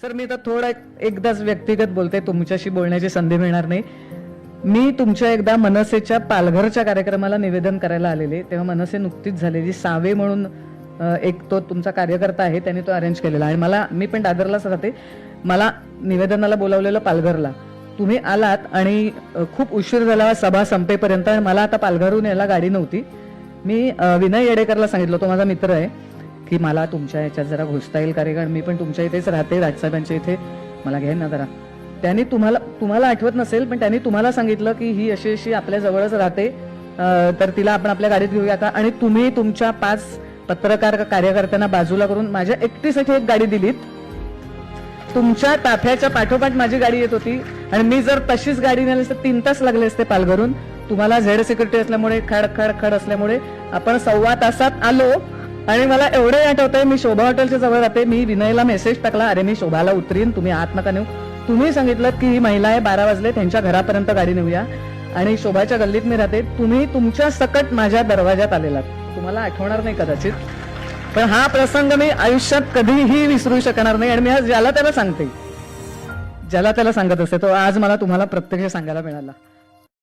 Sir मी आता थोडं एकदाच व्यक्तिगत बोलते, तुमच्याशी बोलण्याची संधी मिळणार नाही. मी तुमच्या एकदा मनसेच्या पालघरच्या कार्यक्रमाला निवेदन करायला आलेले, तेव्हा मनसे नुकतीच झालेली सावे म्हणून एक तो तुमचा कार्यकर्ता आहे, त्यांनी तो अरेंज केलेला आणि मी पण दादरलाच राहते. मला निवेदनाला बोलावलेलं पालघरला, तुम्ही आलात आणि खूप उशीर झाला सभा संपेपर्यंत आणि मला आता पालघरहून यायला गाडी नव्हती. मी विनय येडेकरला सांगितलं, तो माझा मित्र आहे, की मला तुमच्या याच्यात जरा घुसता येईल कारण मी पण तुमच्या इथेच राहते, राजसाहेबांच्या इथे, मला घ्या ना जरा. त्यांनी तुम्हाला आठवत नसेल पण त्यांनी तुम्हाला सांगितलं की ही अशी अशी आपल्या जवळच राहते, तर तिला आपण आपल्या गाडीत घेऊया का. आणि तुम्ही तुमच्या 5 पत्रकार कार्यकर्त्यांना बाजूला करून माझ्या एकटीसाठी एक गाडी दिलीत. तुमच्या ताफ्याच्या पाठोपाठ माझी गाडी येत होती आणि मी जर तशीच गाडी नेली तर 3 तास लागले असते पालघरून. तुम्हाला झेड सिक्युरिटी असल्यामुळे खड असल्यामुळे आपण 1.25 तासात आलो. आणि मला एवढे आठवतंय, मी शोभा हॉटेलच्या जवळ राहते, मी विनयला मेसेज टाकला, अरे मी शोभाला उतरीन, तुम्ही आत नका नेऊ. तुम्ही सांगितलं की ही महिला आहे, 12 वाजले, त्यांच्या घरापर्यंत गाडी नेऊया. आणि शोभाच्या गल्लीत मी राहते, तुम्ही तुमच्या सकट माझ्या दरवाजात आलेलात. तुम्हाला आठवणार नाही कदाचित, पण हा प्रसंग मी आयुष्यात कधीही विसरू शकणार नाही. आणि मी आज ज्याला त्याला सांगते, ज्याला त्याला सांगत असते, तो आज मला तुम्हाला प्रत्यक्ष सांगायला मिळाला.